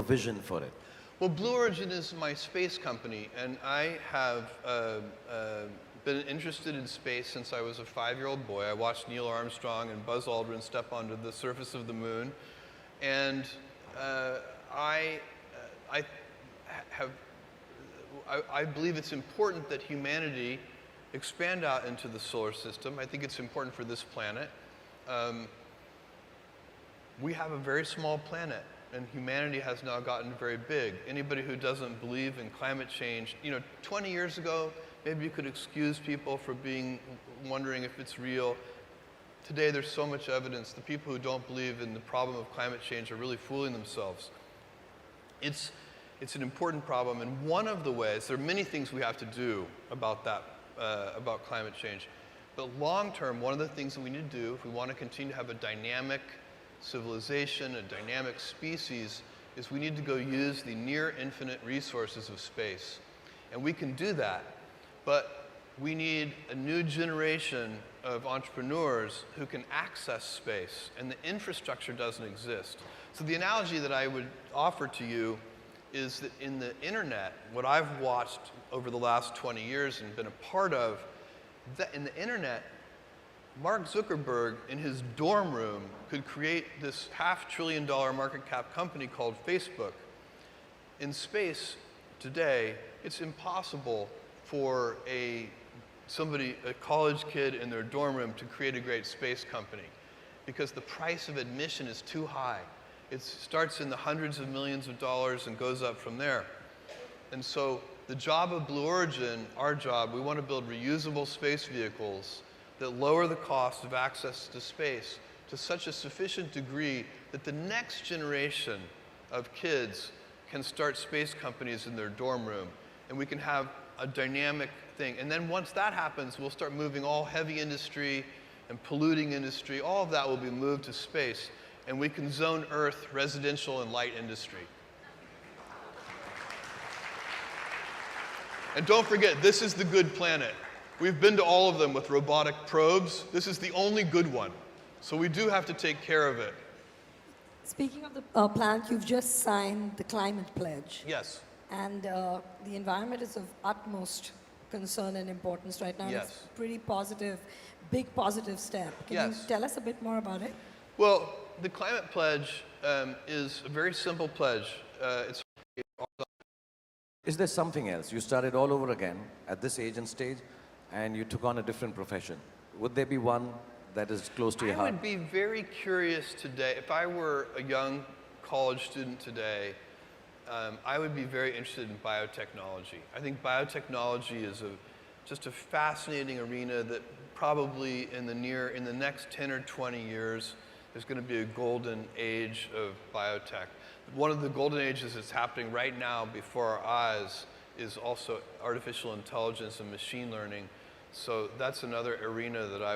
vision for it? Well, Blue Origin is my space company, and I have been interested in space since I was a 5-year-old boy. I watched Neil Armstrong and Buzz Aldrin step onto the surface of the moon, and I believe it's important that humanity expand out into the solar system. I think it's important for this planet. We have a very small planet, and humanity has now gotten very big. Anybody who doesn't believe in climate change, 20 years ago, maybe you could excuse people for wondering if it's real. Today, there's so much evidence. The people who don't believe in the problem of climate change are really fooling themselves. It's an important problem, and one of the ways, there are many things we have to do about that, about climate change. But long term, one of the things that we need to do if we want to continue to have a dynamic civilization, a dynamic species, is we need to go use the near infinite resources of space. And we can do that, but we need a new generation of entrepreneurs who can access space, and the infrastructure doesn't exist. So the analogy that I would offer to you is that in the internet, what I've watched over the last 20 years and been a part of, that in the internet, Mark Zuckerberg in his dorm room could create this $500 billion market cap company called Facebook. In space today, it's impossible for a college kid in their dorm room to create a great space company because the price of admission is too high. It starts in the hundreds of millions of dollars and goes up from there. And so the job of Blue Origin, our job, we want to build reusable space vehicles that lower the cost of access to space to such a sufficient degree that the next generation of kids can start space companies in their dorm room. And we can have a dynamic thing. And then once that happens, we'll start moving all heavy industry and polluting industry. All of that will be moved to space. And we can zone Earth residential and light industry. And don't forget, this is the good planet. We've been to all of them with robotic probes. This is the only good one. So we do have to take care of it. Speaking of the planet, you've just signed the climate pledge. Yes. And the environment is of utmost concern and importance right now. Yes. It's a pretty positive, big positive step. Can Yes. you tell us a bit more about it? Well, the climate pledge is a very simple pledge. Is there something else? You started all over again at this age and stage, and you took on a different profession. Would there be one that is close to your heart? I would be very curious today, if I were a young college student today, I would be very interested in biotechnology. I think biotechnology is just a fascinating arena that probably in the next 10 or 20 years, there's going to be a golden age of biotech. One of the golden ages that's happening right now before our eyes is also artificial intelligence and machine learning. So that's another arena that I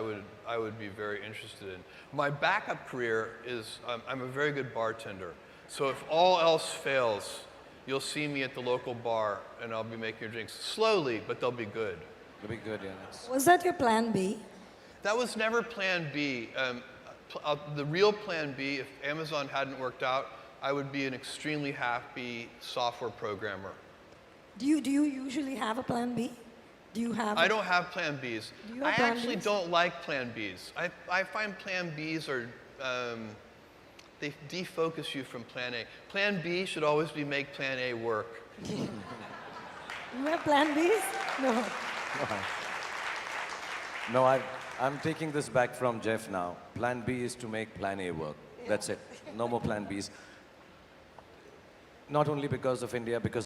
would be very interested in. My backup career is I'm a very good bartender. So if all else fails, you'll see me at the local bar and I'll be making your drinks slowly, but they'll be good. They'll be good, yeah. Was that your plan B? That was never plan B. The real plan B, if Amazon hadn't worked out, I would be an extremely happy software programmer. Do you usually have a plan B? Do you have? I don't have plan Bs. Do you have I plan actually Bs? don't like plan Bs. I find plan Bs are, they defocus you from plan A. Plan B should always be make plan A work. You have plan Bs? No. No, I'm taking this back from Jeff now. Plan B is to make plan A work. That's it. No more plan Bs. Not only because of India, because